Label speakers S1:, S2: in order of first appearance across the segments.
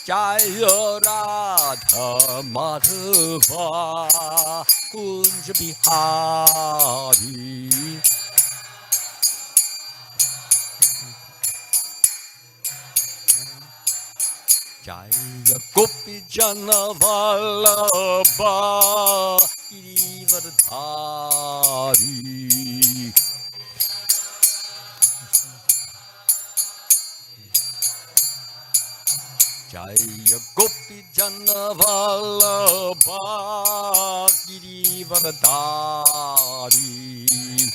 S1: Jaya Radha Madhava Kunja Bihari Jaya Gopi Jana Vallabha Girivardhari Jaya Gopi Jana Vallabha Girivardhari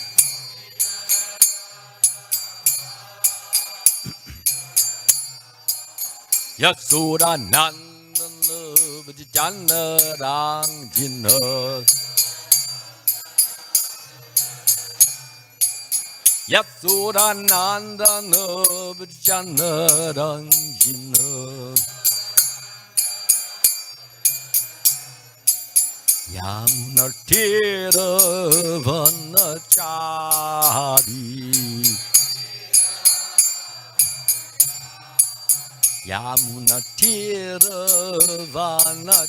S1: Yasura Nandana Vijana Rangjina Yasura Nandana Vijana Rangjina Yamuna Tira Vanachari Yamuna Tira Vanachari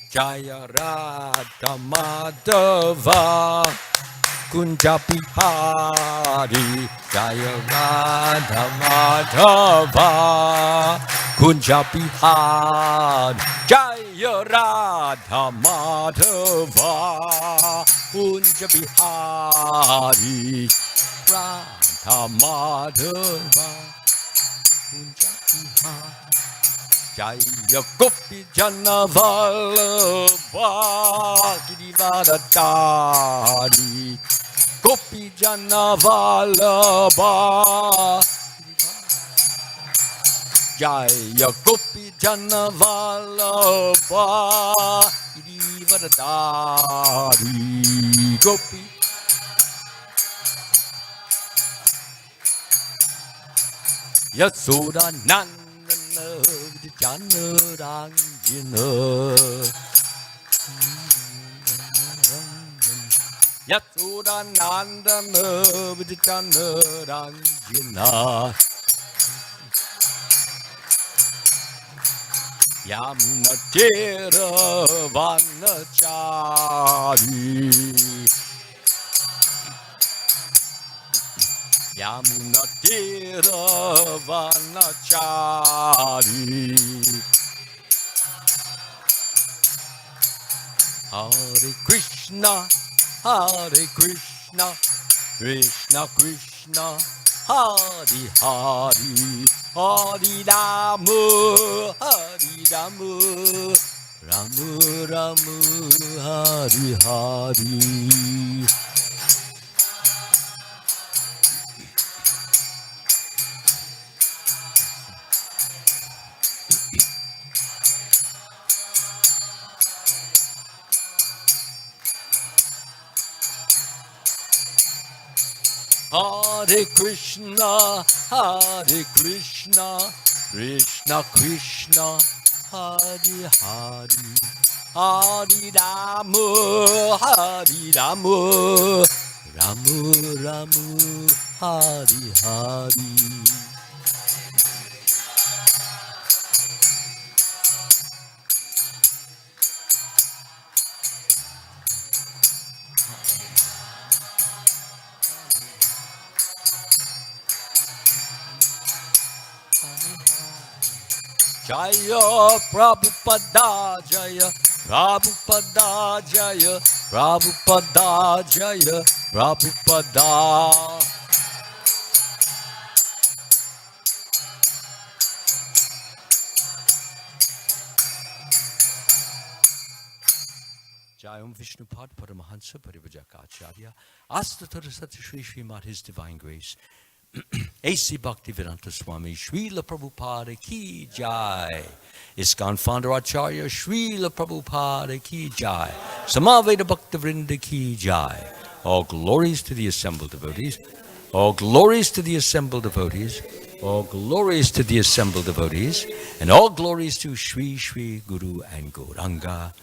S1: Jaya Radha Madhava Kunja Bihari Jaya Radha Madhava Kunja Bihari Jaya Radha Madhava Kunja Bihari Radha Madhava Kunja Bihari Jaya Gopi Jana Vallabha Girivardhari Gopi Jana Vallabha Jaya Gopi Jana Vallabha Girivardhari Gopi Yasoda Nandana Vijana Rangjana Yasoda Nandana Vijana Rangjana Yamuna Tira Vanachari Yamuna Tira Vanachari Hare Krishna Krishna Krishna Hare Hare Hare Rama Rama Rama Hare Hare Hare Krishna Krishna Krishna Hare Hare Hare Rama Rama Rama Hare Hare Jaya Prabhupada Jaya Prabhupada Jaya Prabhupada Jaya Prabhupada Jayam Vishnupad Paramahansa Parivajakacharya Astatara Sati Shri Srimad His Divine Grace A.C. Bhaktivedanta Swami Srila Prabhupada Ki Jai ISKCON Founder Acharya Srila Prabhupada Ki Jai Samaveda Bhaktavrinda Ki Jai All glories to the assembled devotees All glories to the assembled devotees All glories to the assembled devotees And all glories to Sri Sri Guru and Gauranga.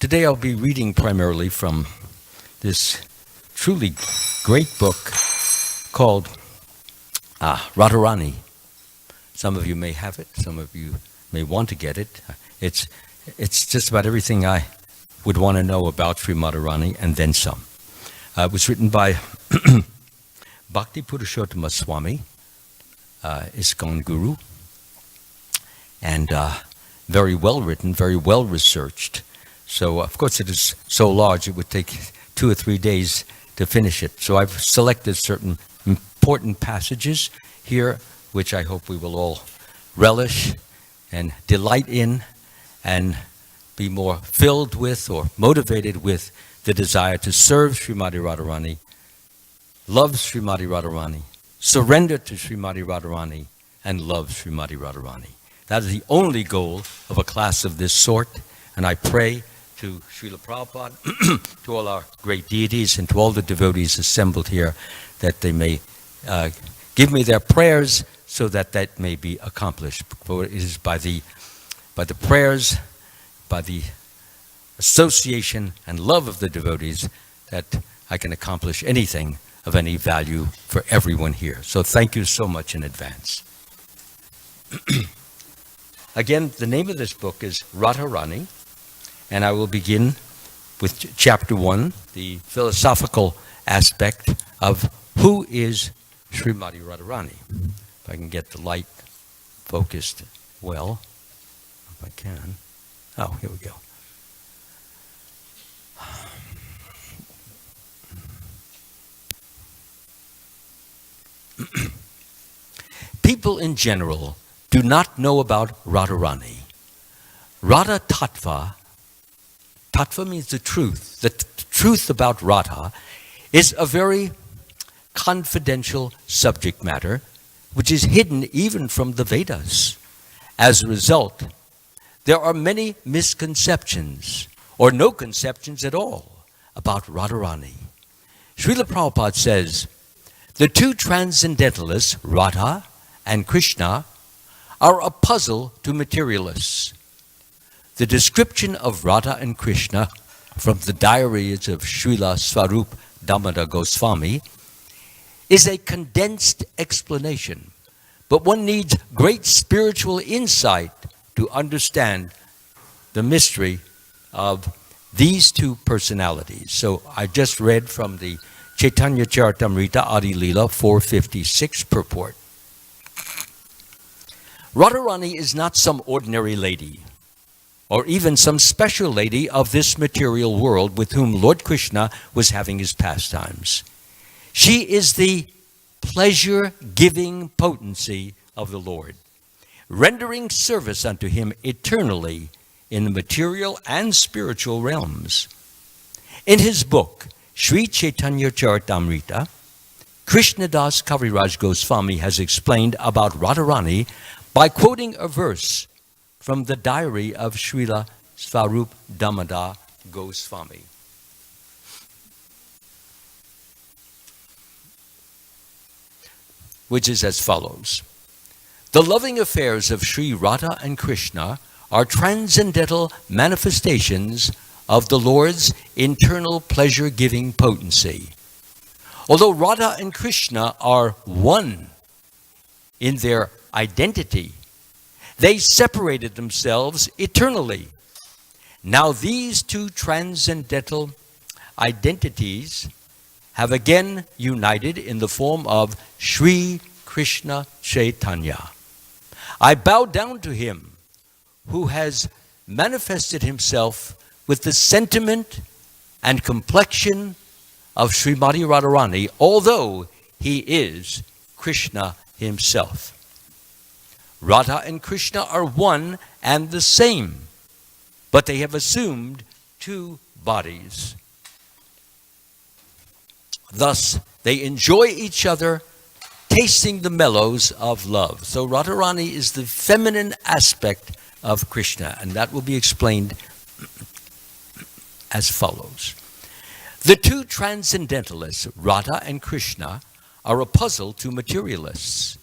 S1: Today I'll be reading primarily from this truly great book called Radharani. Some of you may have it, some of you may want to get it. It's just about everything I would want to know about Srimati Radharani and then some. It was written by Bhakti Purushottama Swami, ISKCON Guru, and very well written, very well researched. So, of course, it is so large it would take 2 or 3 days to finish it. So I've selected certain important passages here, which I hope we will all relish and delight in and be more filled with or motivated with the desire to serve Srimati Radharani, love Srimati Radharani, surrender to Srimati Radharani, and love Srimati Radharani. That is the only goal of a class of this sort, and I pray to Srila Prabhupada, to all our great deities, and to all the devotees assembled here, that they may give me their prayers so that that may be accomplished. For it is by the prayers, by the association and love of the devotees that I can accomplish anything of any value for everyone here. So thank you so much in advance. Again, the name of this book is Radharani, and I will begin with chapter 1, the philosophical aspect of who is Srimati Radharani. If I can get the light focused well, if I can. Oh, here we go. People in general do not know about Radharani. Radha Tattva, Tattva means the truth. The truth about Radha is a very confidential subject matter, which is hidden even from the Vedas. As a result, there are many misconceptions, or no conceptions at all, about Radharani. Srila Prabhupada says, the two transcendentalists, Radha and Krishna, are a puzzle to materialists. The description of Radha and Krishna from the diaries of Srila Swarup Damodar Goswami is a condensed explanation, but one needs great spiritual insight to understand the mystery of these two personalities. So I just read from the Chaitanya Charitamrita Adi Leela 456 purport. Radharani is not some ordinary lady, or even some special lady of this material world with whom Lord Krishna was having his pastimes. She is the pleasure-giving potency of the Lord, rendering service unto him eternally in the material and spiritual realms. In his book, Sri Chaitanya Charitamrita, Krishnadas Kaviraj Goswami has explained about Radharani by quoting a verse from the diary of Srila Swarup Damodar Goswami. Which is as follows. The loving affairs of Sri Radha and Krishna are transcendental manifestations of the Lord's internal pleasure-giving potency. Although Radha and Krishna are one in their identity, they separated themselves eternally. Now these two transcendental identities have again united in the form of Sri Krishna Chaitanya. I bow down to him who has manifested himself with the sentiment and complexion of Srimati Radharani, although he is Krishna himself. Radha and Krishna are one and the same, but they have assumed two bodies. Thus, they enjoy each other, tasting the mellows of love. So Radharani is the feminine aspect of Krishna, and that will be explained as follows. The two transcendentalists, Radha and Krishna, are a puzzle to materialists.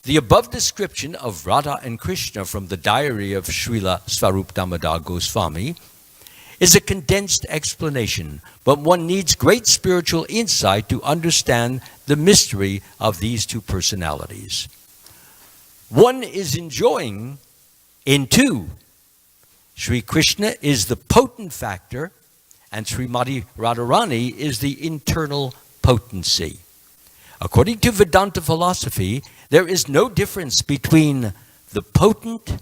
S1: The above description of Radha and Krishna from the diary of Srila Swarup Damodar Goswami is a condensed explanation, but one needs great spiritual insight to understand the mystery of these two personalities. One is enjoying in two. Sri Krishna is the potent factor, and Srimati Radharani is the internal potency. According to Vedanta philosophy, there is no difference between the potent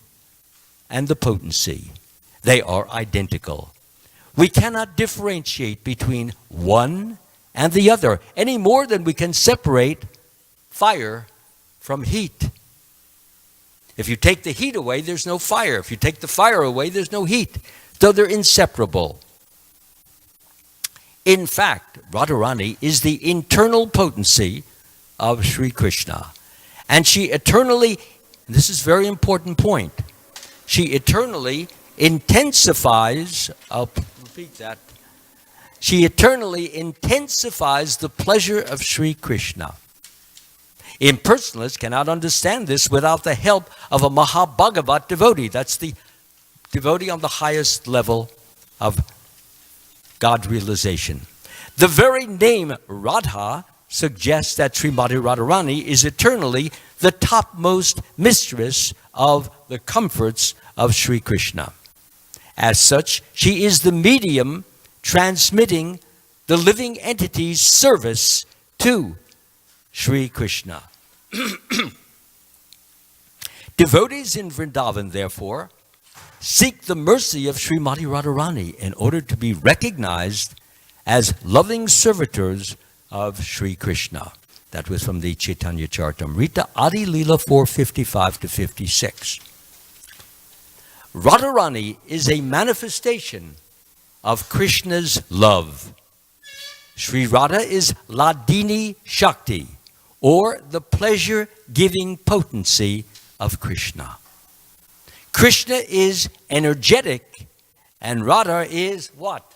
S1: and the potency. They are identical. We cannot differentiate between one and the other any more than we can separate fire from heat. If you take the heat away, there's no fire. If you take the fire away, there's no heat. So they're inseparable. In fact, Radharani is the internal potency of Sri Krishna. And she eternally, this is a very important point, she eternally intensifies, I'll repeat that, she eternally intensifies the pleasure of Sri Krishna. Impersonalists cannot understand this without the help of a Mahabhagavat devotee. That's the devotee on the highest level of God realization. The very name Radha suggests that Srimati Radharani is eternally the topmost mistress of the comforts of Sri Krishna. As such, she is the medium transmitting the living entity's service to Sri Krishna. Devotees in Vrindavan, therefore, seek the mercy of Srimati Radharani in order to be recognized as loving servitors of Sri Krishna. That was from the Chaitanya Charitamrita, Adi Leela 455 to 56. Radharani is a manifestation of Krishna's love. Sri Radha is Ladini Shakti, or the pleasure-giving potency of Krishna. Krishna is energetic, and Radha is what?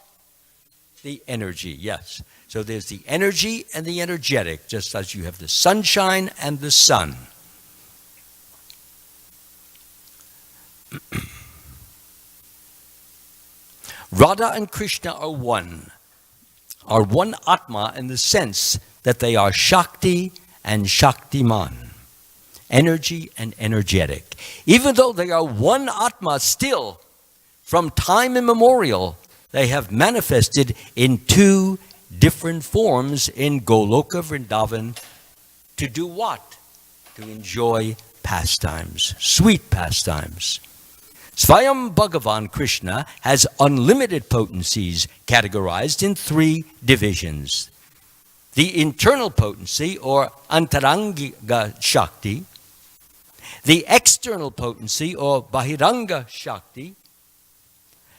S1: The energy, yes. So there's the energy and the energetic, just as you have the sunshine and the sun. Radha and Krishna are one Atma in the sense that they are Shakti and Shaktiman, energy and energetic. Even though they are one Atma, still, from time immemorial, they have manifested in two different forms in Goloka Vrindavan to do what? To enjoy pastimes, sweet pastimes. Swayam Bhagavan Krishna has unlimited potencies categorized in three divisions. The internal potency, or Antaranga Shakti, the external potency, or Bahiranga Shakti,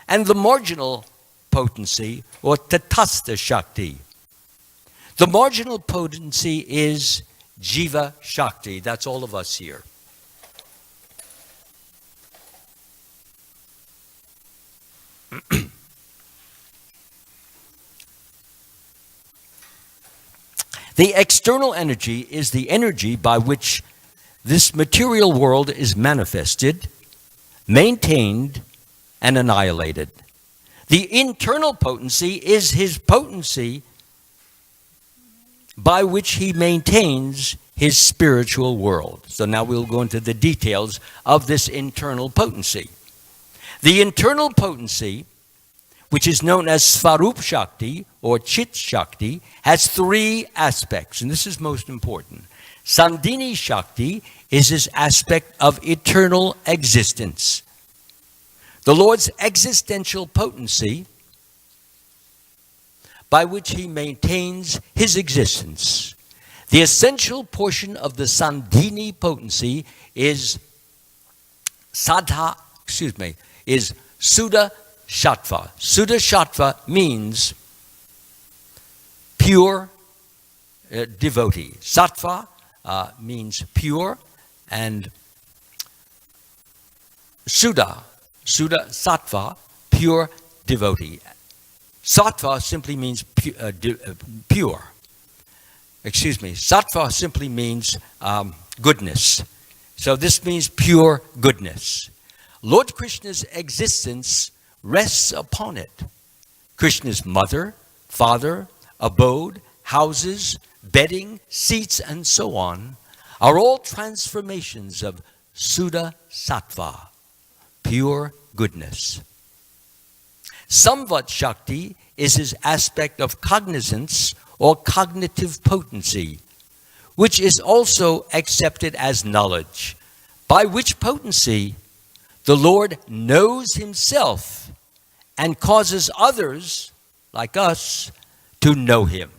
S1: and the marginal potency, or Tatastha Shakti. The marginal potency is Jiva Shakti. That's all of us here. The external energy is the energy by which this material world is manifested, maintained, and annihilated. The internal potency is his potency by which he maintains his spiritual world. So now we'll go into the details of this internal potency. The internal potency, which is known as Svarup Shakti or Chit Shakti, has three aspects, and this is most important. Sandhini Shakti is his aspect of eternal existence. The Lord's existential potency by which he maintains his existence. The essential portion of the Sandhini potency is Suddha Sattva. Suddha Sattva means pure devotee. Sattva means pure, and Suddha Sattva, pure devotee. Sattva simply means pure. Sattva simply means goodness. So this means pure goodness. Lord Krishna's existence rests upon it. Krishna's mother, father, abode, houses, bedding, seats, and so on are all transformations of Suddha Sattva, pure goodness. Samvat Shakti is his aspect of cognizance or cognitive potency, which is also accepted as knowledge, by which potency the Lord knows himself and causes others, like us, to know him.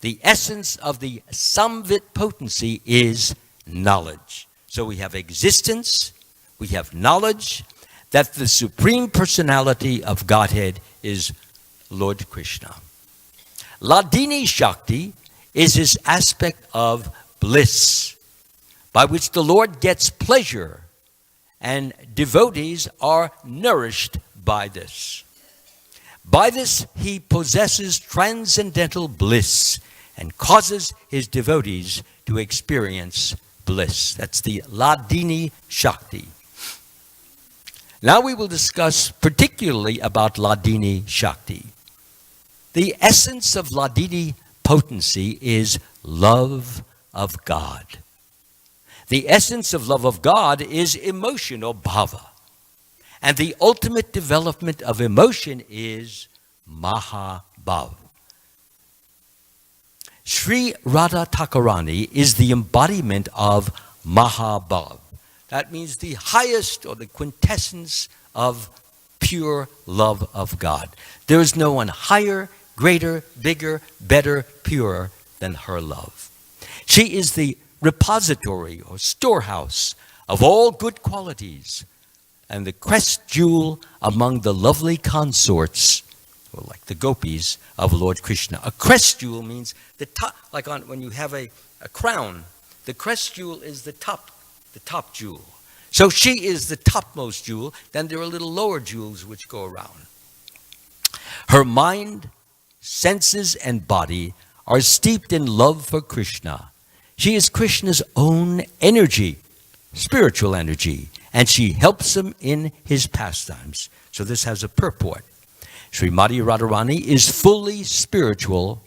S1: The essence of the Samvit potency is knowledge. So we have existence, we have knowledge that the Supreme Personality of Godhead is Lord Krishna. Ladini Shakti is his aspect of bliss, by which the Lord gets pleasure, and devotees are nourished by this. By this he possesses transcendental bliss and causes his devotees to experience bliss. That's the Ladini Shakti. Now we will discuss particularly about Ladini Shakti. The essence of Ladini potency is love of God. The essence of love of God is emotion or bhava. And the ultimate development of emotion is Mahabhav. Sri Radha Thakurani is the embodiment of Mahabhav. That means the highest or the quintessence of pure love of God. There is no one higher, greater, bigger, better, purer than her love. She is the repository or storehouse of all good qualities and the crest jewel among the lovely consorts, or like the gopis, of Lord Krishna. A crest jewel means the top, like when you have a crown, the crest jewel is the top jewel. So she is the topmost jewel. Then there are little lower jewels which go around. Her mind, senses, and body are steeped in love for Krishna. She is Krishna's own energy, spiritual energy, and she helps him in his pastimes. So this has a purport. Srimati Radharani is fully spiritual.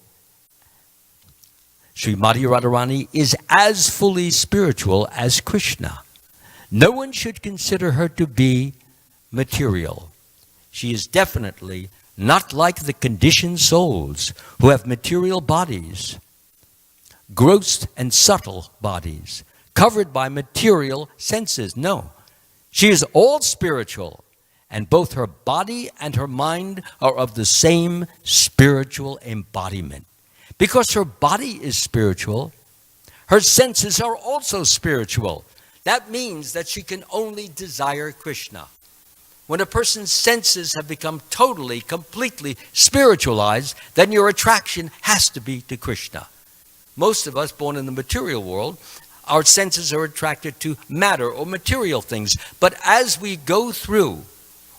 S1: Srimati Radharani is as fully spiritual as Krishna. No one should consider her to be material. She is definitely not like the conditioned souls who have material bodies, gross and subtle bodies, covered by material senses. No, she is all spiritual, and both her body and her mind are of the same spiritual embodiment. Because her body is spiritual, her senses are also spiritual. That means that she can only desire Krishna. When a person's senses have become totally, completely spiritualized, then your attraction has to be to Krishna. Most of us born in the material world, our senses are attracted to matter or material things. But as we go through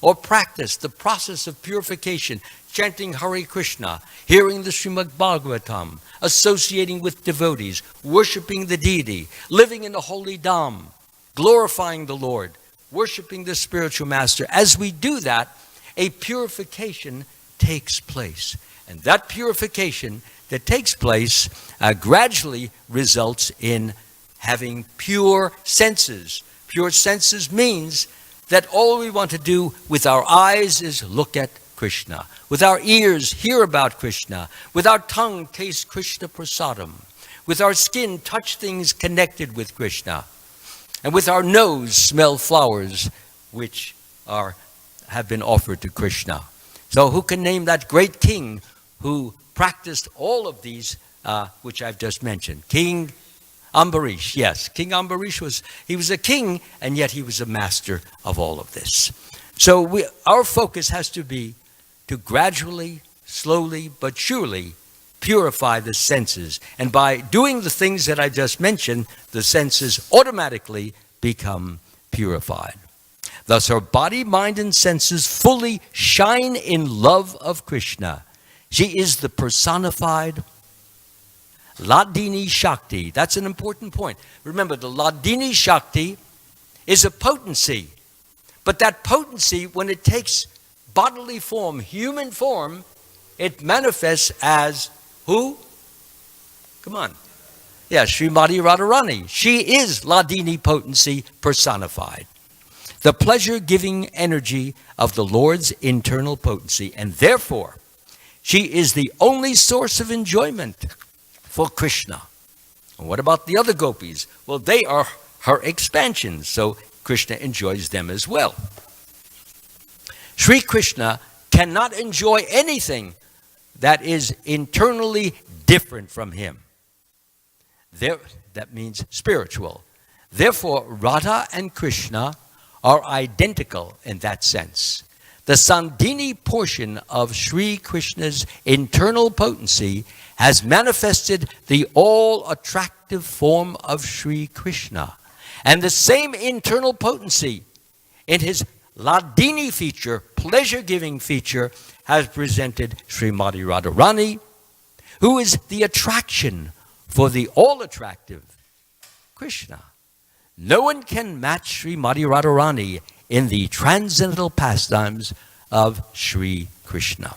S1: or practice the process of purification, chanting Hare Krishna, hearing the Srimad Bhagavatam, associating with devotees, worshiping the deity, living in the holy Dham, glorifying the Lord, worshiping the spiritual master. As we do that, a purification takes place. And that purification that takes place gradually results in having pure senses. Pure senses means that all we want to do with our eyes is look at Krishna. With our ears, hear about Krishna. With our tongue, taste Krishna prasadam. With our skin, touch things connected with Krishna. And with our nose, smell flowers which have been offered to Krishna. So who can name that great king who practiced all of these which I've just mentioned? King Ambarish, yes. King Ambarish was a king, and yet he was a master of all of this. So our focus has to be to gradually, slowly, but surely purify the senses. And by doing the things that I just mentioned, the senses automatically become purified. Thus her body, mind, and senses fully shine in love of Krishna. She is the personified Ladini Shakti. That's an important point. Remember, the Ladini Shakti is a potency. But that potency, when it takes bodily form, human form, it manifests as who? Come on. Yeah, Srimati Radharani. She is Hladini potency personified. The pleasure-giving energy of the Lord's internal potency, and therefore, she is the only source of enjoyment for Krishna. And what about the other gopis? Well, they are her expansions, so Krishna enjoys them as well. Sri Krishna cannot enjoy anything that is internally different from him. That means spiritual. Therefore, Radha and Krishna are identical in that sense. The Sandhini portion of Sri Krishna's internal potency has manifested the all-attractive form of Sri Krishna. And the same internal potency in his Hladini feature, pleasure-giving feature, has presented Srimati Radharani, who is the attraction for the all-attractive Krishna. No one can match Srimati Radharani in the transcendental pastimes of Sri Krishna.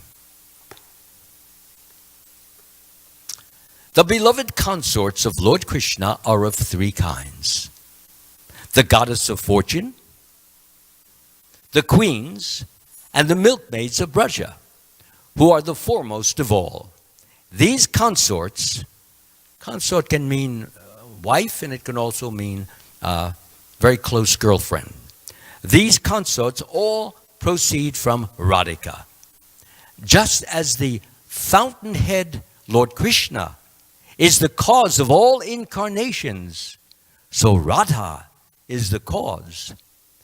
S1: The beloved consorts of Lord Krishna are of three kinds: the goddess of fortune, the queens, and the milkmaids of Braja, who are the foremost of all. These consorts, consort can mean wife, and it can also mean very close girlfriend. These consorts all proceed from Radhika. Just as the fountainhead Lord Krishna is the cause of all incarnations, so Radha is the cause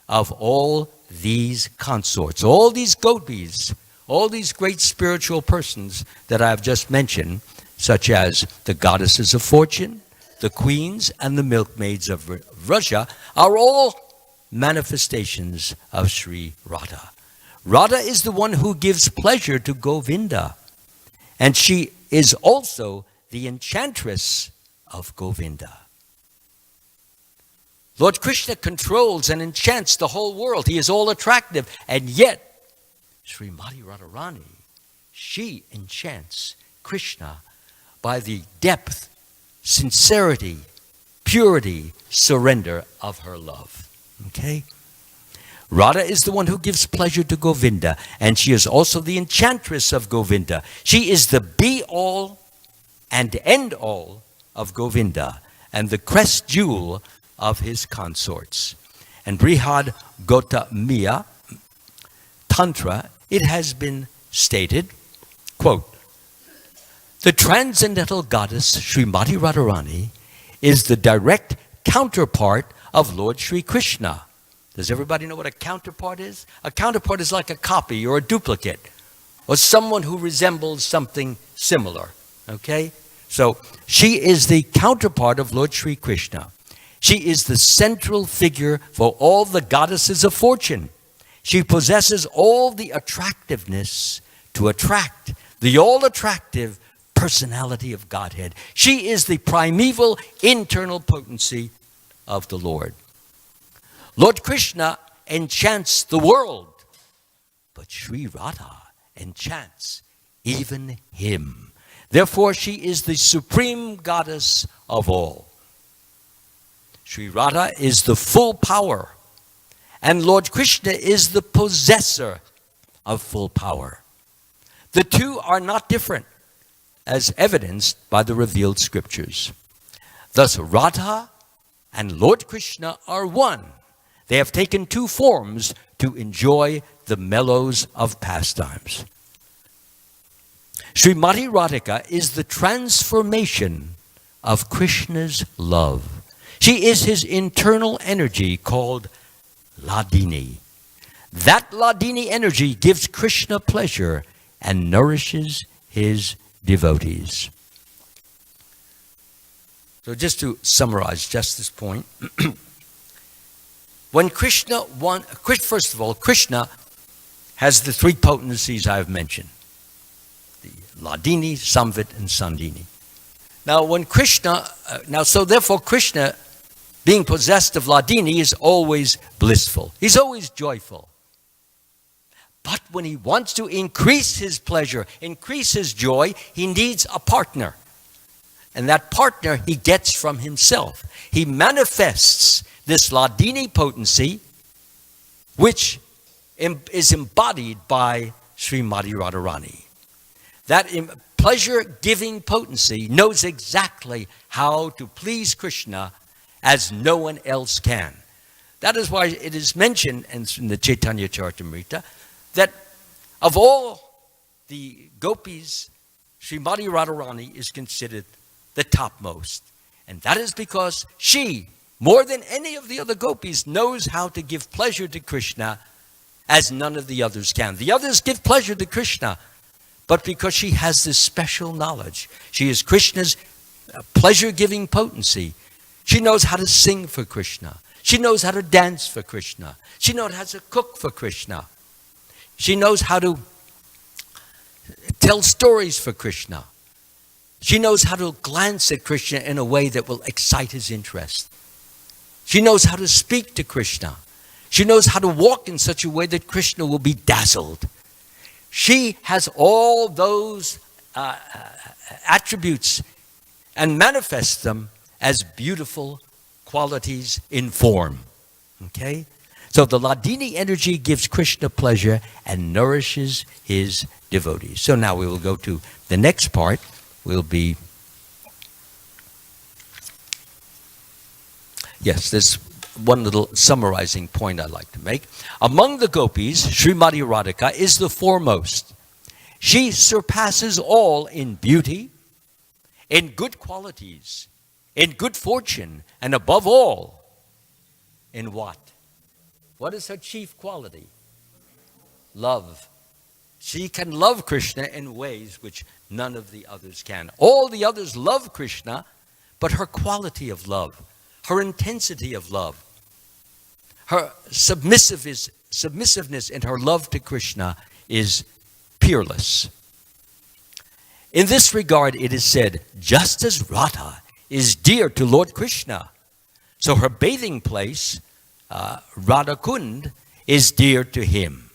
S1: of all these consorts, all these gopis, all these great spiritual persons that I've just mentioned, such as the goddesses of fortune, the queens, and the milkmaids of Vraja, are all manifestations of Sri Radha. Radha is the one who gives pleasure to Govinda, and she is also the enchantress of Govinda. Lord Krishna controls and enchants the whole world. He is all attractive, and yet Srimati Radharani, she enchants Krishna by the depth, sincerity, purity, surrender of her love. Okay? Radha is the one who gives pleasure to Govinda, and she is also the enchantress of Govinda. She is the be-all and end-all of Govinda, and the crest jewel of his consorts. And Brihad Gautamiya Tantra, it has been stated, quote, the transcendental goddess Srimati Radharani is the direct counterpart of Lord Sri Krishna. Does everybody know what a counterpart is? A counterpart is like a copy or a duplicate, or someone who resembles something similar. Okay? So she is the counterpart of Lord Sri Krishna. She is the central figure for all the goddesses of fortune. She possesses all the attractiveness to attract, the all-attractive personality of Godhead. She is the primeval internal potency of the Lord. Lord Krishna enchants the world, but Sri Radha enchants even him. Therefore, she is the supreme goddess of all. Sri Radha is the full power, and Lord Krishna is the possessor of full power. The two are not different, as evidenced by the revealed scriptures. Thus, Radha and Lord Krishna are one. They have taken two forms to enjoy the mellows of pastimes. Srimati Radhika is the transformation of Krishna's love. She is his internal energy called Hladini. That Hladini energy gives Krishna pleasure and nourishes his devotees. So just to summarize just this point, when Krishna first of all, Krishna has the three potencies I have mentioned: the Hladini, Samvit, and Sandhini. Now, when Krishna, so therefore Krishna, being possessed of Hladini, is always blissful. He's always joyful. But when he wants to increase his pleasure, increase his joy, he needs a partner. And that partner he gets from himself. He manifests this Hladini potency, which is embodied by Srimati Radharani. That pleasure-giving potency knows exactly how to please Krishna as no one else can. That is why it is mentioned in the Chaitanya Charitamrita that of all the gopis, Srimati Radharani is considered the topmost. And that is because she, more than any of the other gopis, knows how to give pleasure to Krishna as none of the others can. The others give pleasure to Krishna, but because she has this special knowledge, she is Krishna's pleasure-giving potency. She knows how to sing for Krishna. She knows how to dance for Krishna. She knows how to cook for Krishna. She knows how to tell stories for Krishna. She knows how to glance at Krishna in a way that will excite his interest. She knows how to speak to Krishna. She knows how to walk in such a way that Krishna will be dazzled. She has all those attributes and manifests them as beautiful qualities in form. Okay? So the Hladini energy gives Krishna pleasure and nourishes his devotees. So now we will go to the next part. Will be, yes, there's one little summarizing point I'd like to make. Among the gopis, Srimati Radhika is the foremost. She surpasses all in beauty, in good qualities, in good fortune, and above all, in what? What is her chief quality? Love. She can love Krishna in ways which none of the others can. All the others love Krishna, but her quality of love, her intensity of love, her submissiveness in her love to Krishna is peerless. In this regard, it is said, just as Radha is dear to Lord Krishna, so her bathing place, Radha Kund, is dear to him.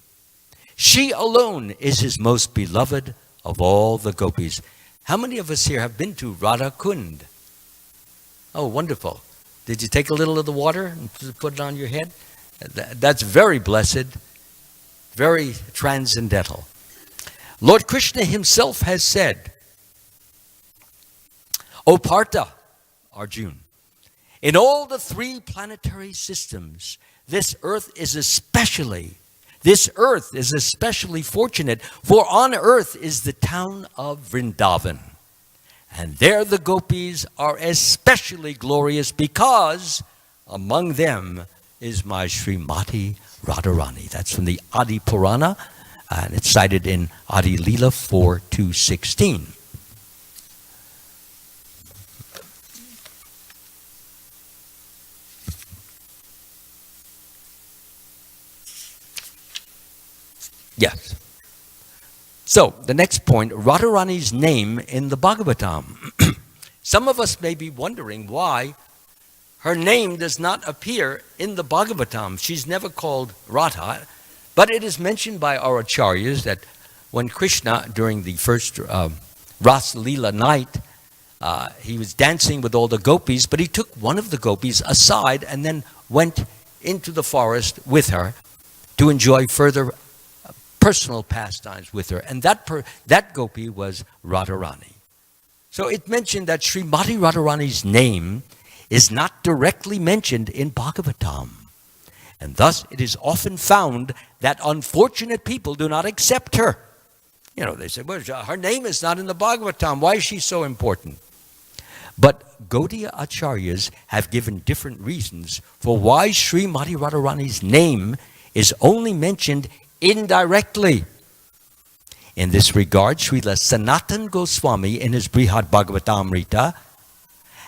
S1: She alone is his most beloved of all the gopis. How many of us here have been to Radha Kund? Oh, wonderful. Did you take a little of the water and put it on your head? That's very blessed, very transcendental. Lord Krishna himself has said, O Partha, Arjuna, in all the three planetary systems, this earth is especially fortunate, for on earth is the town of Vrindavan. And there the gopis are especially glorious because among them is my Srimati Radharani. That's from the Adi Purana, and it's cited in Adi Leela 4:216. Yes. So, the next point, Radharani's name in the Bhagavatam. Some of us may be wondering why her name does not appear in the Bhagavatam. She's never called Radha, but it is mentioned by our acharyas that when Krishna, during the first Ras Leela night, he was dancing with all the gopis, but he took one of the gopis aside and then went into the forest with her to enjoy further personal pastimes with her, and that gopi was Radharani. So it mentioned that Srimati Radharani's name is not directly mentioned in Bhagavatam, and thus it is often found that unfortunate people do not accept her. You know, they say, well, her name is not in the Bhagavatam. Why is she so important? But Gaudiya Acharyas have given different reasons for why Srimati Radharani's name is only mentioned indirectly. In this regard, Srila Sanatan Goswami in his Brihad Bhagavatamrita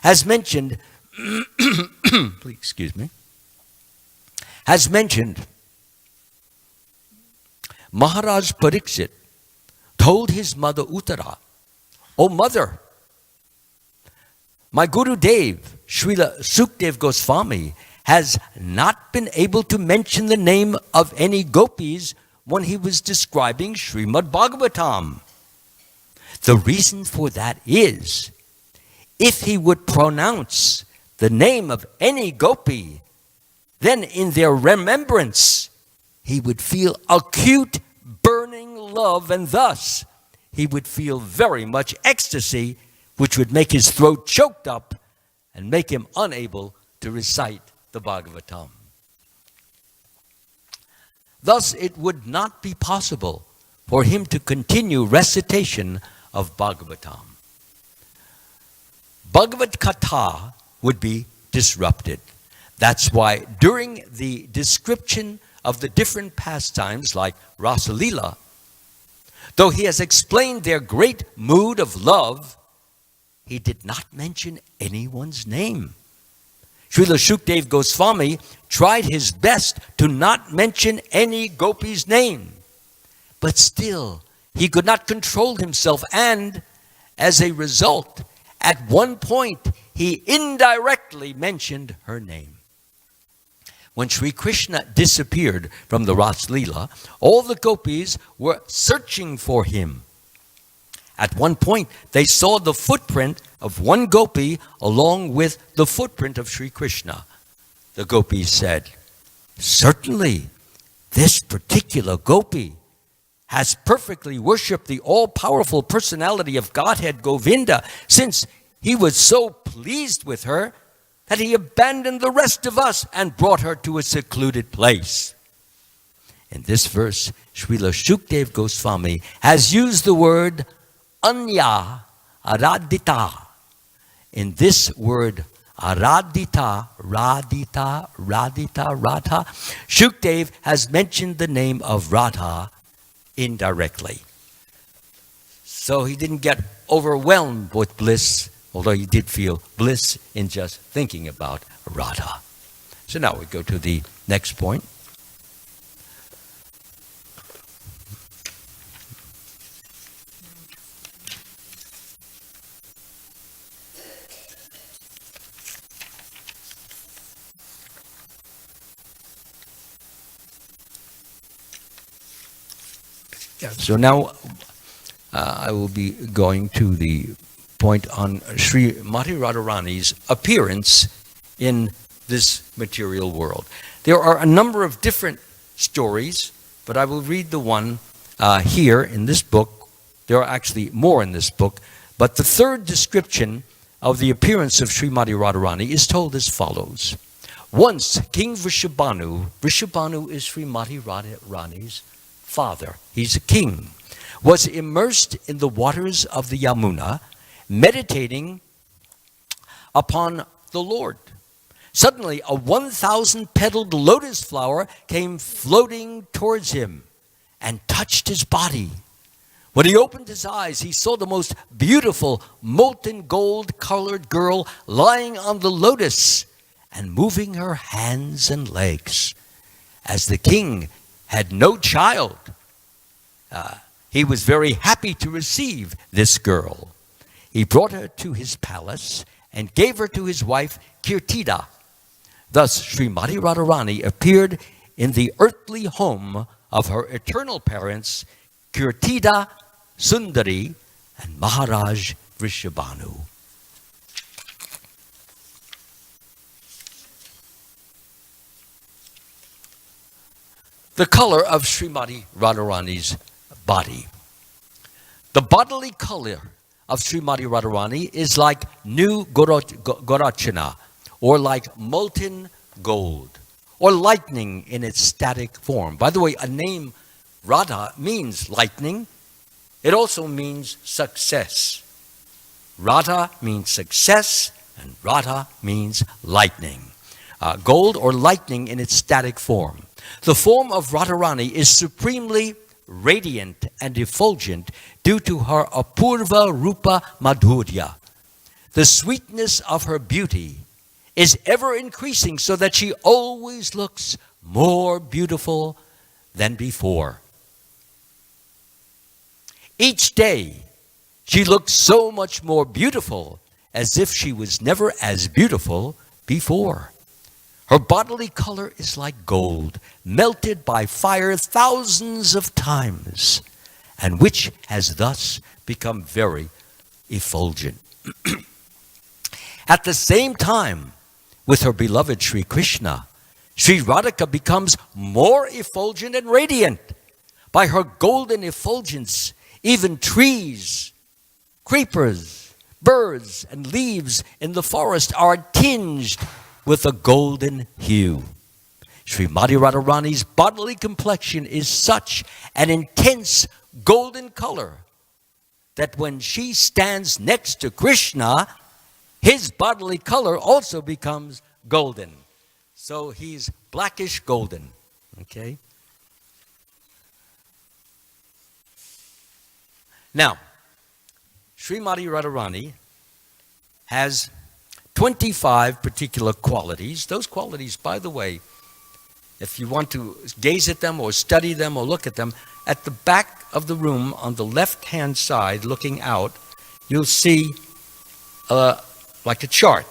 S1: has mentioned, please excuse me, has mentioned Maharaj Pariksit told his mother Uttara, O mother, my Guru Dev, Srila Sukdev Goswami, has not been able to mention the name of any gopis when he was describing Srimad Bhagavatam. The reason for that is, if he would pronounce the name of any gopi, then in their remembrance, he would feel acute burning love, and thus he would feel very much ecstasy, which would make his throat choked up and make him unable to recite the Bhagavatam. Thus, it would not be possible for him to continue recitation of Bhagavatam. Bhagavad Katha would be disrupted. That's why during the description of the different pastimes like Rasa Leela, though he has explained their great mood of love, he did not mention anyone's name. Srila Shukdev Goswami tried his best to not mention any gopi's name. But still, he could not control himself, and as a result, at one point, he indirectly mentioned her name. When Sri Krishna disappeared from the Ras Leela, all the gopis were searching for him. At one point, they saw the footprint of one gopi along with the footprint of Sri Krishna. The gopis said, "Certainly, this particular gopi has perfectly worshipped the all-powerful personality of Godhead Govinda, since he was so pleased with her that he abandoned the rest of us and brought her to a secluded place." In this verse, Srila Shukdev Goswami has used the word Anya Aradita. In this word Aradita, Radita, Radha, Shukdev has mentioned the name of Radha indirectly. So he didn't get overwhelmed with bliss, although he did feel bliss in just thinking about Radha. So now we go to the next point. So now I will be going to the point on Srimati Radharani's appearance in this material world. There are a number of different stories, but I will read the one here in this book. There are actually more in this book, but the third description of the appearance of Srimati Radharani is told as follows. Once King Vrishabhanu is Srimati Radharani's father, he's a king, was immersed in the waters of the Yamuna, meditating upon the Lord. Suddenly, a 1,000-petaled lotus flower came floating towards him and touched his body. When he opened his eyes, he saw the most beautiful molten gold-colored girl lying on the lotus and moving her hands and legs. As the king had no child, he was very happy to receive this girl. He brought her to his palace and gave her to his wife Kirtida. Thus, Srimati Radharani appeared in the earthly home of her eternal parents, Kirtida, Sundari, and Maharaj Vrishabhanu. The color of Srimati Radharani's body. The bodily color of Srimati Radharani is like new Gorachana, or like molten gold, or lightning in its static form. By the way, a name Radha means lightning. It also means success. Radha means success, and Radha means lightning. Gold or lightning in its static form. The form of Radharani is supremely radiant and effulgent due to her apurva rupa madhurya. The sweetness of her beauty is ever increasing so that she always looks more beautiful than before. Each day, she looks so much more beautiful as if she was never as beautiful before. Her bodily color is like gold, melted by fire thousands of times, and which has thus become very effulgent. At the same time, with her beloved Sri Krishna, Sri Radhika becomes more effulgent and radiant. By her golden effulgence, even trees, creepers, birds, and leaves in the forest are tinged with a golden hue. Srimati Radharani's bodily complexion is such an intense golden color that when she stands next to Krishna, his bodily color also becomes golden. So he's blackish golden. Okay? Now, Srimati Radharani has 25 particular qualities. Those qualities, by the way, if you want to gaze at them or study them or look at them, at the back of the room on the left-hand side, looking out, you'll see like a chart.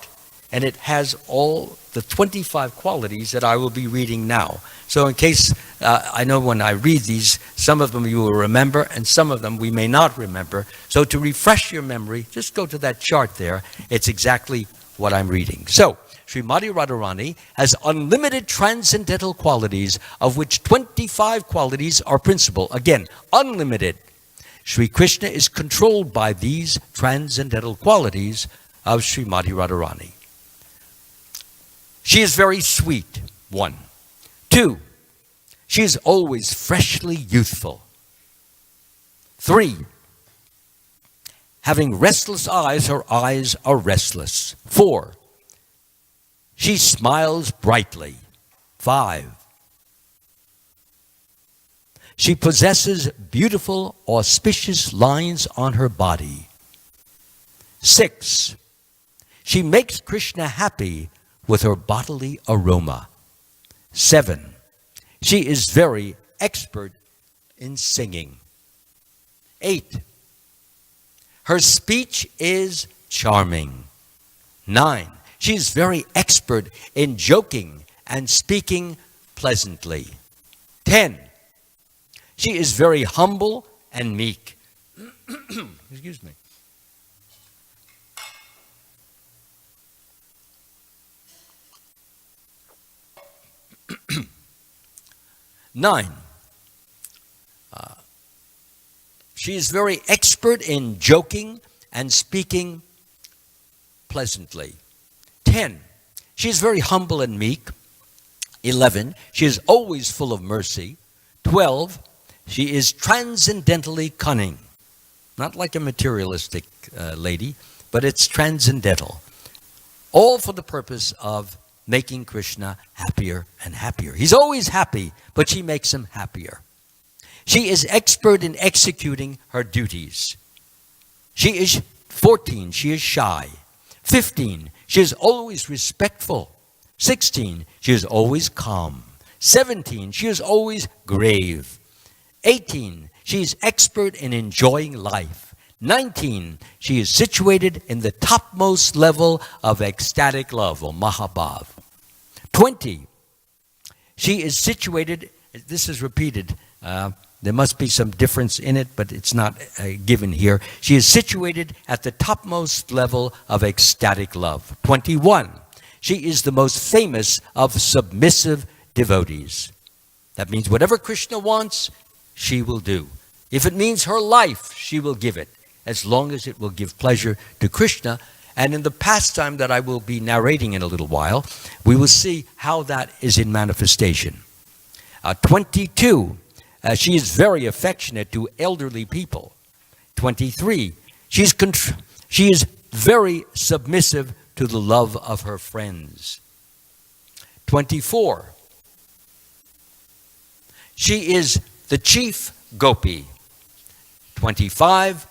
S1: And it has all the 25 qualities that I will be reading now. So in case, I know when I read these, some of them you will remember and some of them we may not remember. So to refresh your memory, just go to that chart there. It's exactly what I'm reading. So, Srimati Radharani has unlimited transcendental qualities, of which 25 qualities are principal. Again, unlimited. Sri Krishna is controlled by these transcendental qualities of Srimati Radharani. She is very sweet, 1. 2, she is always freshly youthful. 3, having restless eyes, her eyes are restless. 4, she smiles brightly. 5, she possesses beautiful, auspicious lines on her body. 6, she makes Krishna happy with her bodily aroma. 7, she is very expert in singing. 8, her speech is charming. 9, she is very expert in joking and speaking pleasantly. 10, she is very humble and meek. Excuse me. 9, she is very expert in joking and speaking pleasantly. 10, she is very humble and meek. 11, she is always full of mercy. 12, she is transcendentally cunning. Not like a materialistic lady, but it's transcendental. All for the purpose of making Krishna happier and happier. He's always happy, but she makes him happier. She is expert in executing her duties. She is 14, she is shy. 15, she is always respectful. 16, she is always calm. 17, she is always grave. 18, she is expert in enjoying life. 19, she is situated in the topmost level of ecstatic love, or Mahabhav. 20, she is situated, this is repeated, there must be some difference in it, but it's not given here. She is situated at the topmost level of ecstatic love. 21, she is the most famous of submissive devotees. That means whatever Krishna wants, she will do. If it means her life, she will give it, as long as it will give pleasure to Krishna. And in the pastime that I will be narrating in a little while, we will see how that is in manifestation. 22, she is very affectionate to elderly people. 23, she is very submissive to the love of her friends. 24, she is the chief gopi. 25,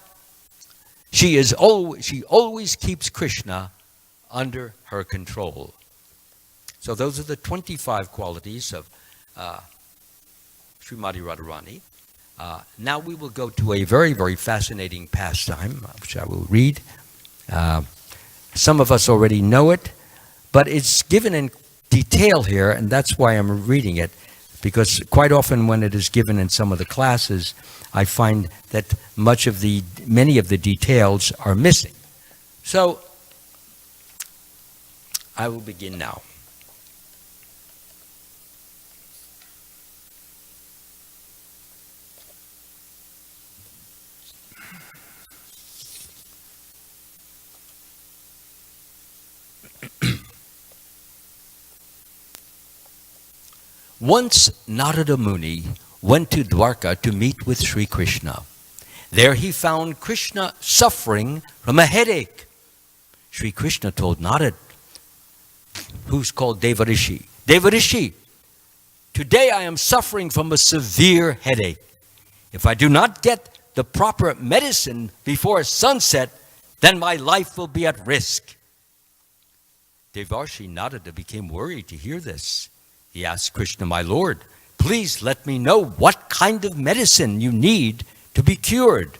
S1: she always keeps Krishna under her control. So those are the 25 qualities of Srimati Radharani. Now we will go to a very, very fascinating pastime, which I will read. Some of us already know it, but it's given in detail here, and that's why I'm reading it, because quite often when it is given in some of the classes, I find that many of the details are missing. So I will begin now. Once Narada Muni went to Dwarka to meet with Sri Krishna. There he found Krishna suffering from a headache. Sri Krishna told Narada, who's called Devarishi, Devarishi, today I am suffering from a severe headache. If I do not get the proper medicine before sunset, then my life will be at risk. Devarshi Narada became worried to hear this. He asked Krishna, my Lord, please let me know what kind of medicine you need to be cured.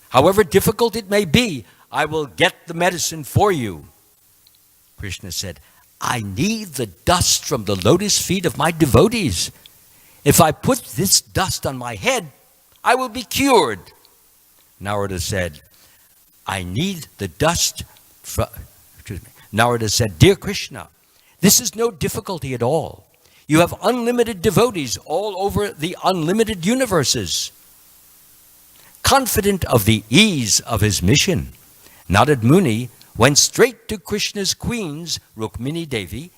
S1: However difficult it may be, I will get the medicine for you. Krishna said, I need the dust from the lotus feet of my devotees. If I put this dust on my head, I will be cured. Narada said, I need the dust from... Narada said, Dear Krishna, this is no difficulty at all. You have unlimited devotees all over the unlimited universes. Confident of the ease of his mission, Narada Muni went straight to Krishna's queens, Rukmini Devi,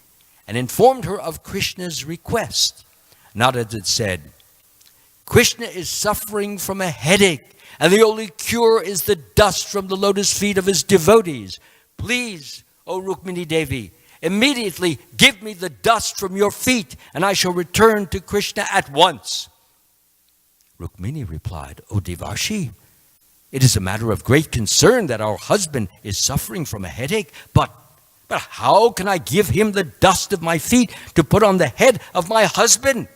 S1: and informed her of Krishna's request. Narada said, Krishna is suffering from a headache, and the only cure is the dust from the lotus feet of his devotees. Please, O Rukmini Devi, immediately give me the dust from your feet, and I shall return to Krishna at once. Rukmini replied, O Devarshi, it is a matter of great concern that our husband is suffering from a headache, but how can I give him the dust of my feet to put on the head of my husband?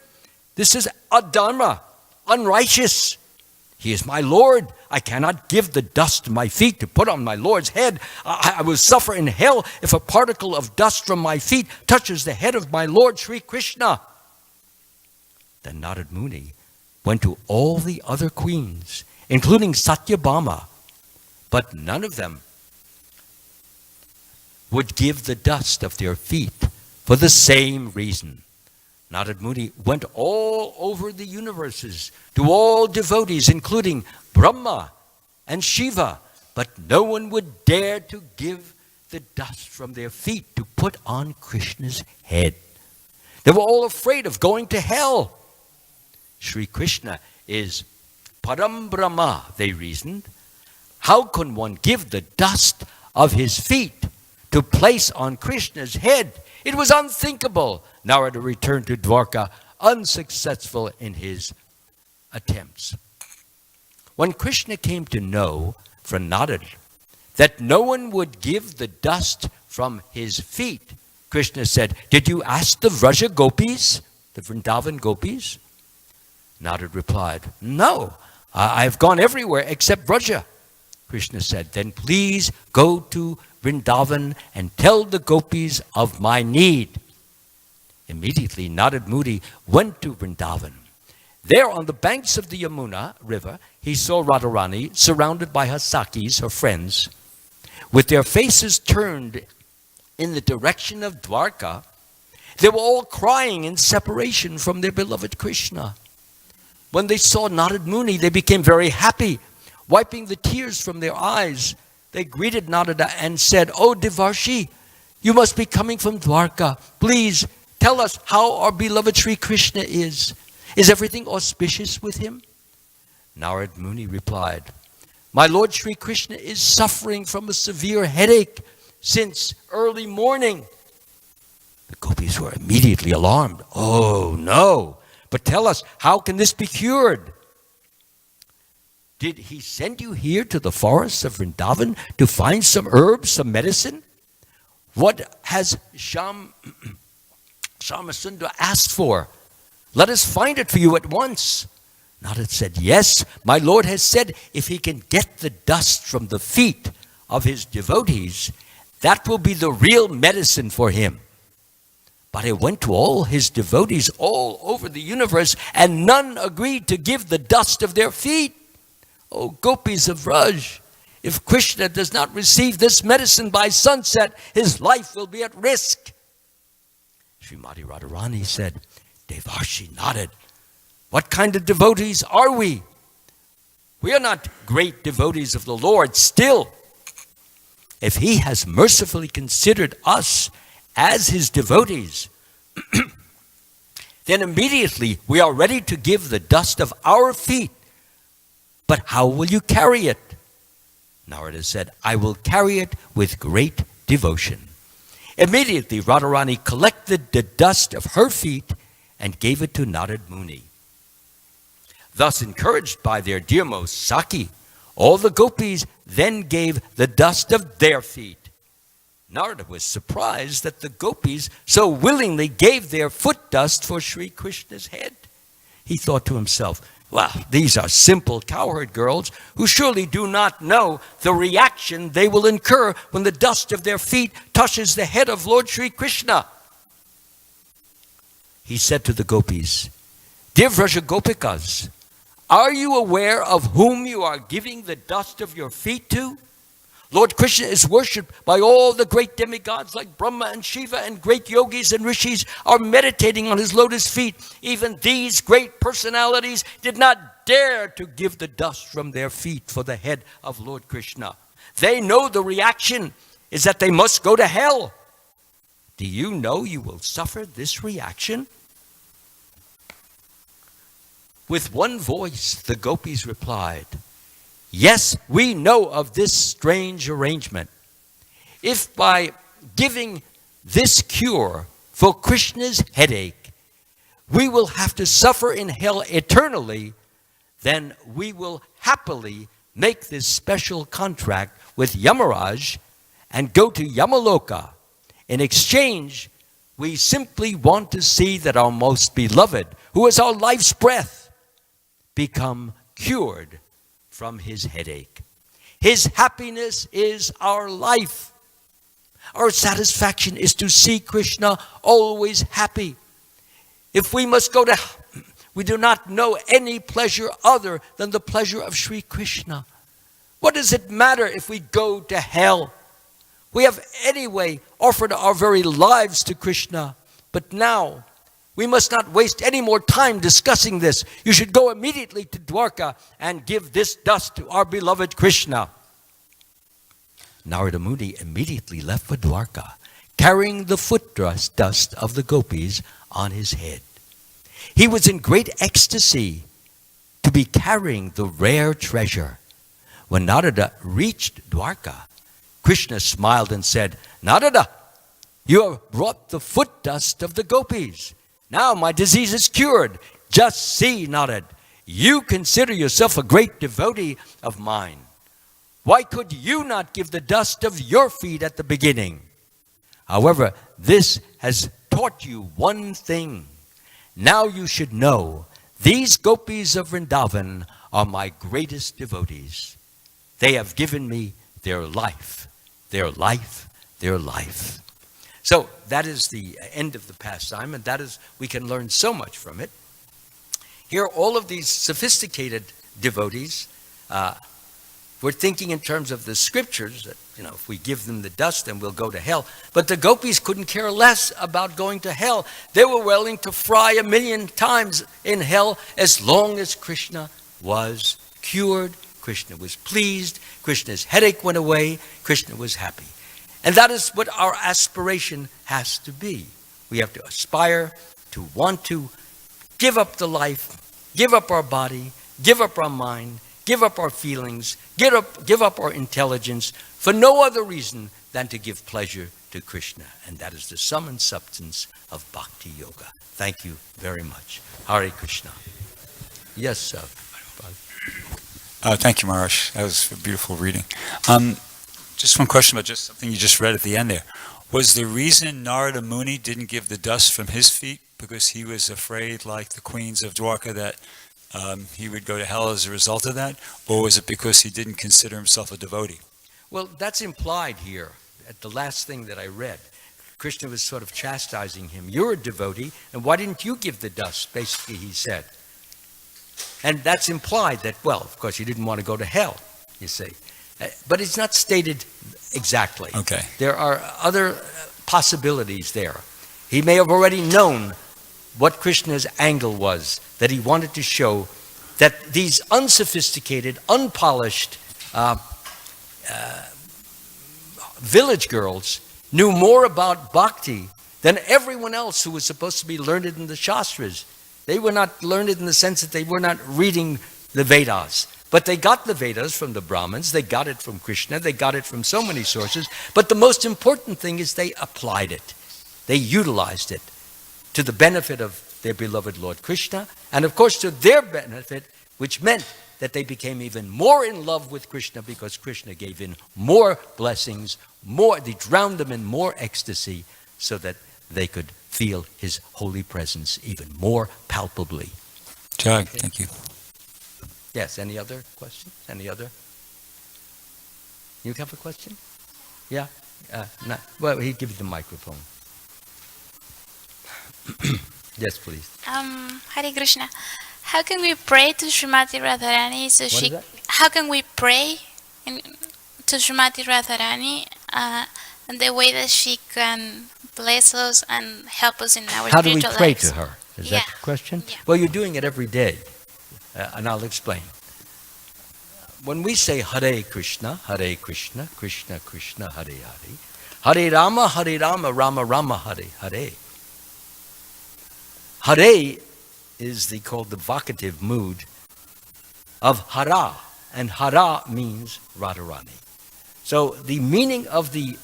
S1: This is adharma, unrighteous. He is my Lord. I cannot give the dust of my feet to put on my Lord's head. I will suffer in hell if a particle of dust from my feet touches the head of my Lord Sri Krishna. Then Narada Muni went to all the other queens, including Satyabhama, but none of them would give the dust of their feet for the same reason. Narada Muni went all over the universes to all devotees, including Brahma and Shiva, but no one would dare to give the dust from their feet to put on Krishna's head. They were all afraid of going to hell. Sri Krishna is Param Brahma, they reasoned. How can one give the dust of his feet to place on Krishna's head? It was unthinkable. Narada returned to Dwarka, unsuccessful in his attempts. When Krishna came to know from Narada that no one would give the dust from his feet, Krishna said, Did you ask the Vraja gopis, the Vrindavan gopis? Narada replied, No, I've gone everywhere except Vraja. Krishna said, Then please go to Vrindavan and tell the gopis of my need. Immediately, Narada Muni went to Vrindavan. There on the banks of the Yamuna river, he saw Radharani surrounded by her Sakis, her friends, with their faces turned in the direction of Dwarka. They were all crying in separation from their beloved Krishna. When they saw Narada Muni, they became very happy. Wiping the tears from their eyes, they greeted Narada and said, "O Devarshi, you must be coming from Dwarka. Please tell us how our beloved Sri Krishna is. Is everything auspicious with him?" Narada Muni replied, "My Lord Sri Krishna is suffering from a severe headache since early morning." The gopis were immediately alarmed. "Oh no, but tell us, how can this be cured? Did he send you here to the forests of Vrindavan to find some herbs, some medicine? What has Shamasundara asked for? Let us find it for you at once." Narada said, "Yes, my Lord has said if he can get the dust from the feet of his devotees, that will be the real medicine for him. But it went to all his devotees all over the universe, and none agreed to give the dust of their feet. Oh, gopis of Vraj, if Krishna does not receive this medicine by sunset, his life will be at risk. Srimati Radharani said. Devarshi nodded. What kind of devotees are we? We are not great devotees of the Lord. Still, if he has mercifully considered us as his devotees, then immediately we are ready to give the dust of our feet. But how will you carry it? Narada said, I will carry it with great devotion. Immediately Radharani collected the dust of her feet and gave it to Narad Muni. Thus encouraged by their dearmost Saki, all the gopis then gave the dust of their feet. Narada was surprised that the gopis so willingly gave their foot dust for Sri Krishna's head. He thought to himself, well, these are simple cowherd girls who surely do not know the reaction they will incur when the dust of their feet touches the head of Lord Sri Krishna. He said to the gopis, Dear Vraja Gopikas, are you aware of whom you are giving the dust of your feet to? Lord Krishna is worshipped by all the great demigods like Brahma and Shiva, and great yogis and rishis are meditating on his lotus feet. Even these great personalities did not dare to give the dust from their feet for the head of Lord Krishna. They know the reaction is that they must go to hell. Do you know you will suffer this reaction? With one voice, the gopis replied, Yes, we know of this strange arrangement. If by giving this cure for Krishna's headache, we will have to suffer in hell eternally, then we will happily make this special contract with Yamaraj and go to Yamaloka. In exchange, we simply want to see that our most beloved, who is our life's breath, become cured from his headache. His happiness is our life. Our satisfaction is to see Krishna always happy. If we must go to hell, we do not know any pleasure other than the pleasure of Sri Krishna. What does it matter if we go to hell? We have anyway offered our very lives to Krishna. But now, we must not waste any more time discussing this. You should go immediately to Dwarka and give this dust to our beloved Krishna. Narada Muni immediately left for Dwarka, carrying the foot dust of the gopis on his head. He was in great ecstasy to be carrying the rare treasure. When Narada reached Dwarka, Krishna smiled and said, Narada, you have brought the foot dust of the gopis. Now my disease is cured. Just see, Narad, you consider yourself a great devotee of mine. Why could you not give the dust of your feet at the beginning? However, this has taught you one thing. Now you should know, these gopis of Vrindavan are my greatest devotees. They have given me their life, their life, their life. So that is the end of the pastime, and that is, we can learn so much from it. Here, all of these sophisticated devotees were thinking in terms of the scriptures, that, if we give them the dust, then we'll go to hell. But the gopis couldn't care less about going to hell. They were willing to fry 1,000,000 times in hell as long as Krishna was cured, Krishna was pleased, Krishna's headache went away, Krishna was happy. And that is what our aspiration has to be. We have to aspire to want to give up the life, give up our body, give up our mind, give up our feelings, give up our intelligence for no other reason than to give pleasure to Krishna. And that is the sum and substance of Bhakti Yoga. Thank you very much. Hare Krishna. Yes, sir.
S2: Thank you, Maharaj. That was a beautiful reading. Just one question about just something you just read at the end there. Was the reason Narada Muni didn't give the dust from his feet because he was afraid, like the queens of Dwarka, that he would go to hell as a result of that? Or was it because he didn't consider himself a devotee?
S1: Well, that's implied here at the last thing that I read. Krishna was sort of chastising him. You're a devotee, and why didn't you give the dust? Basically, he said. And that's implied that, well, of course, he didn't want to go to hell, you see. But it's not stated exactly.
S2: Okay.
S1: There are other possibilities there. He may have already known what Krishna's angle was, that he wanted to show that these unsophisticated, unpolished village girls knew more about bhakti than everyone else who was supposed to be learned in the Shastras. They were not learned in the sense that they were not reading the Vedas. But they got the Vedas from the Brahmins, they got it from Krishna, they got it from so many sources. But the most important thing is they applied it. They utilized it to the benefit of their beloved Lord Krishna, and of course to their benefit, which meant that they became even more in love with Krishna because Krishna gave in more blessings, they drowned them in more ecstasy so that they could feel his holy presence even more palpably.
S2: Jog, thank you.
S1: Yes, any other questions? Any other? You have a question? Yeah? No. Well, he'll give you the microphone. Yes, please.
S3: Hare Krishna. How can we pray to Srimati Radharani so
S1: What is that?
S3: How can we pray to Srimati Radharani in the way that she can bless us and help us in our
S1: How do we
S3: spiritual
S1: pray
S3: lives?
S1: to her? Is
S3: Yeah.
S1: that the question?
S3: Yeah.
S1: Well, you're doing it every day, and I'll explain. When we say Hare Krishna, Krishna Krishna, Hare Hare, Hare Rama, Rama Rama, Hare Hare. Hare is called the vocative mood of Hara, and Hara means Radharani. So the meaning of the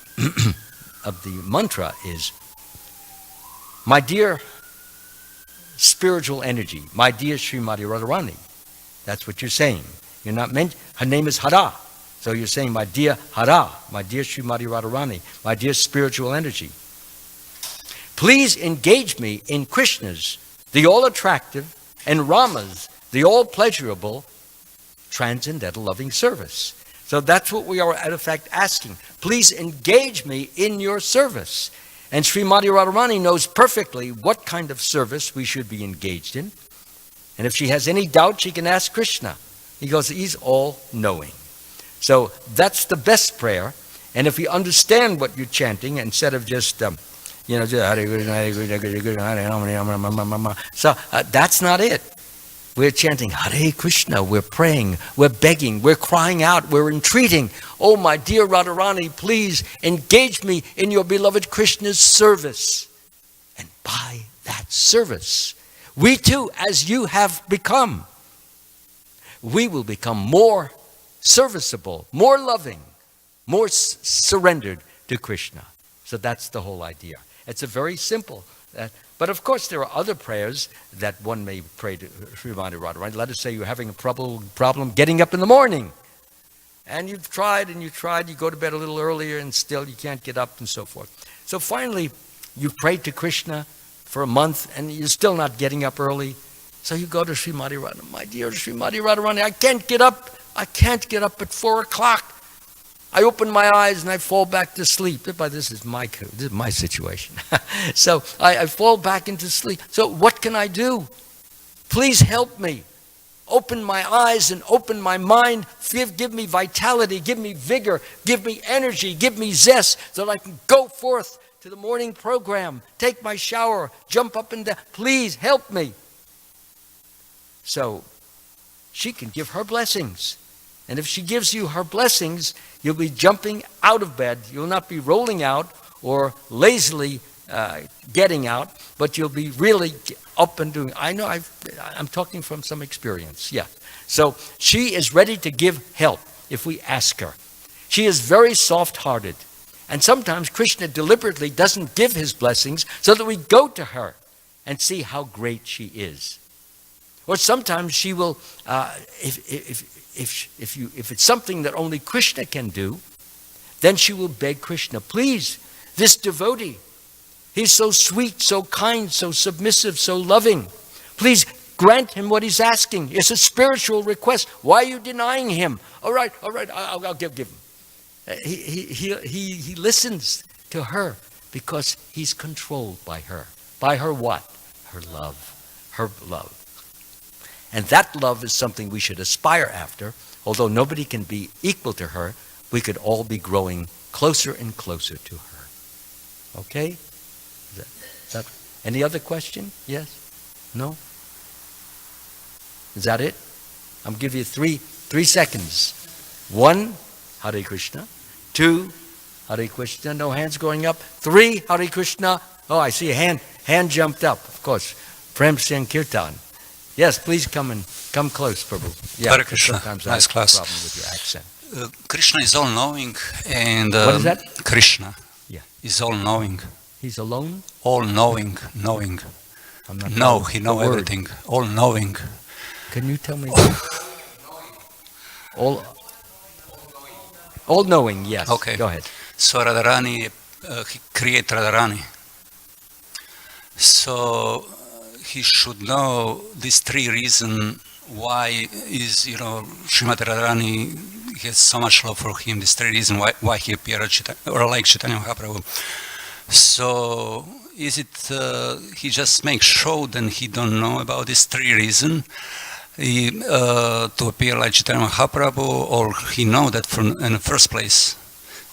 S1: of the mantra is, my dear spiritual energy, my dear Srimati Radharani. That's what you're saying. You're not meant. Her name is Hara, so you're saying, my dear Hara, my dear Srimati Radharani, my dear spiritual energy. Please engage me in Krishna's, the all-attractive, and Rama's, the all-pleasurable, transcendental loving service. So that's what we are, in fact, asking. Please engage me in your service. And Srimati Radharani knows perfectly what kind of service we should be engaged in. And if she has any doubt, she can ask Krishna. He goes, he's all-knowing. So that's the best prayer. And if we understand what you're chanting, instead of just... so that's not it. We're chanting Hare Krishna, we're praying, we're begging, we're crying out, we're entreating. Oh, my dear Radharani, please engage me in your beloved Krishna's service. And by that service, we too, as you have become, we will become more serviceable, more loving, more surrendered to Krishna. So that's the whole idea. It's a very simple, but of course there are other prayers that one may pray to Srimati Radharani. Let us say you're having a problem getting up in the morning. And you've tried and you go to bed a little earlier and still you can't get up and so forth. So finally, you prayed to Krishna for a month and you're still not getting up early. So you go to Srimati Radharani. My dear Srimati Radharani, I can't get up at 4 o'clock. I open my eyes and I fall back to sleep. This is my situation. So I fall back into sleep. So what can I do? Please help me. Open my eyes and open my mind. Give me vitality, give me vigor, give me energy, give me zest so that I can go forth to the morning program, take my shower, jump up and down. Please help me. So she can give her blessings. And if she gives you her blessings, you'll be jumping out of bed. You'll not be rolling out or lazily getting out, but you'll be really up and doing. I know I'm talking from some experience. Yeah. So she is ready to give help if we ask her. She is very soft-hearted. And sometimes Krishna deliberately doesn't give his blessings so that we go to her and see how great she is. Or sometimes she will, if it's something that only Krishna can do, then she will beg Krishna, please, this devotee, he's so sweet, so kind, so submissive, so loving. Please grant him what he's asking. It's a spiritual request. Why are you denying him? All right, I'll give him. He listens to her Because he's controlled by her. By her what? Her love. Her love. And that love is something we should aspire after. Although nobody can be equal to her, we could all be growing closer and closer to her. Okay? Any other question? Yes? No? Is that it? I'm giving you three seconds. 1, Hare Krishna. 2, Hare Krishna. No hands going up. 3, Hare Krishna. Oh, I see a hand jumped up. Of course. Prem Sankirtan. Yes, please come close, Prabhu. Yeah,
S4: Hare Krishna.
S1: Sometimes
S4: Nice
S1: I have
S4: class.
S1: a problem with your accent.
S4: Krishna is all-knowing, and
S1: What is that?
S4: Krishna
S1: Yeah.
S4: is all-knowing,
S1: He's alone?
S4: all-knowing, knowing.
S1: I'm not
S4: No,
S1: knowing
S4: he
S1: the
S4: knows
S1: word.
S4: everything. All-knowing.
S1: Can you tell me? All knowing, yes.
S4: Okay.
S1: Go ahead.
S4: So Radharani, he created Radharani. So he should know these 3 reasons why is, Srimati Radharani has so much love for him. These 3 reasons why he appeared like Chaitanya Mahaprabhu. So is it he just makes show then he don't know about these 3 reasons to appear like Chaitanya Mahaprabhu, or he know that from in the first place?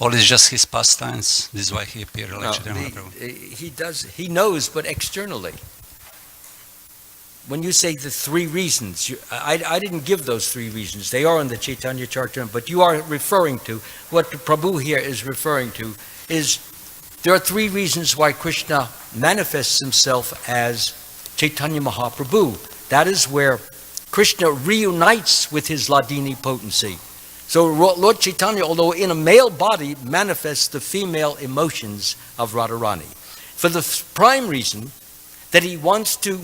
S4: Or is just his pastimes? This is why he appeared like Chaitanya Mahaprabhu.
S1: He knows, but externally. When you say the 3 reasons, I didn't give those 3 reasons. They are in the Chaitanya Charitamrita, but you are referring to, what Prabhu here is referring to, is there are 3 reasons why Krishna manifests himself as Chaitanya Mahaprabhu. That is where Krishna reunites with his Ladini potency. So Lord Chaitanya, although in a male body, manifests the female emotions of Radharani. For the prime reason that he wants to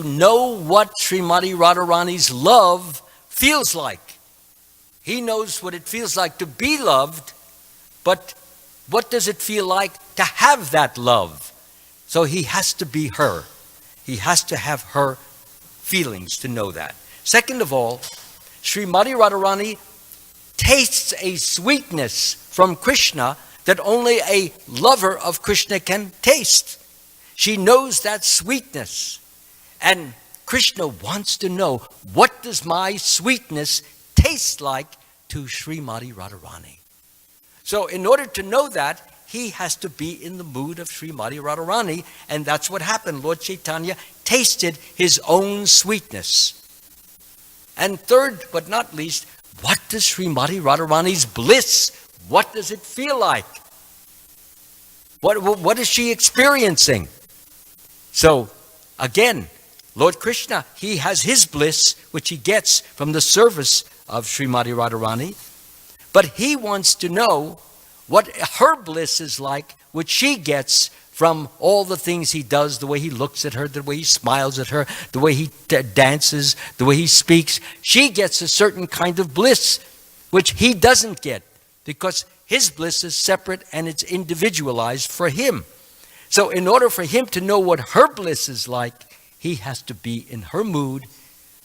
S1: know what Srimati Radharani's love feels like. He knows what it feels like to be loved, but what does it feel like to have that love? So he has to be her. He has to have her feelings to know that. Second of all, Srimati Radharani tastes a sweetness from Krishna that only a lover of Krishna can taste. She knows that sweetness. And Krishna wants to know, what does my sweetness taste like to Srimati Radharani? So in order to know that, he has to be in the mood of Srimati Radharani, and that's what happened. Lord Chaitanya tasted his own sweetness. And third, but not least, what does Srimati Radharani's bliss, what does it feel like? What is she experiencing? So, again, Lord Krishna, he has his bliss, which he gets from the service of Srimati Radharani, but he wants to know what her bliss is like, which she gets from all the things he does, the way he looks at her, the way he smiles at her, the way he dances, the way he speaks. She gets a certain kind of bliss, which he doesn't get, because his bliss is separate and it's individualized for him. So in order for him to know what her bliss is like, he has to be in her mood,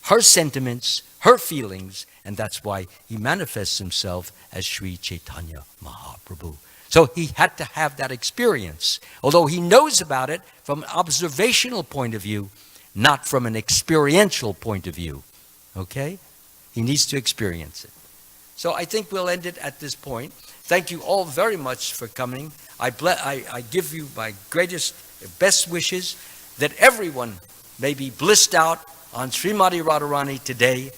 S1: her sentiments, her feelings, and that's why he manifests himself as Sri Chaitanya Mahaprabhu. So he had to have that experience, although he knows about it from an observational point of view, not from an experiential point of view. Okay? He needs to experience it. So I think we'll end it at this point. Thank you all very much for coming. I give you my greatest, best wishes that everyone may be blissed out on Srimati Radharani today,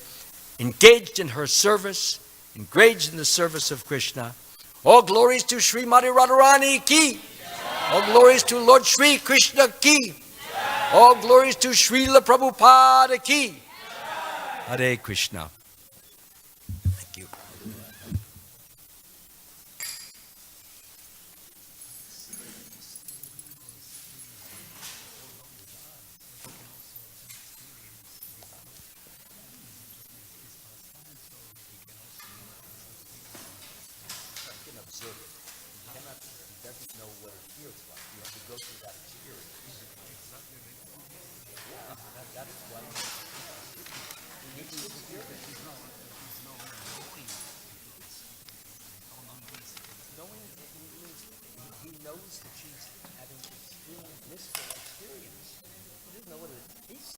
S1: engaged in her service, engaged in the service of Krishna. All glories to Srimati Radharani ki. All glories to Lord Sri Krishna ki. All glories to Srila Prabhupada ki. Hare Krishna. Thank you. That's why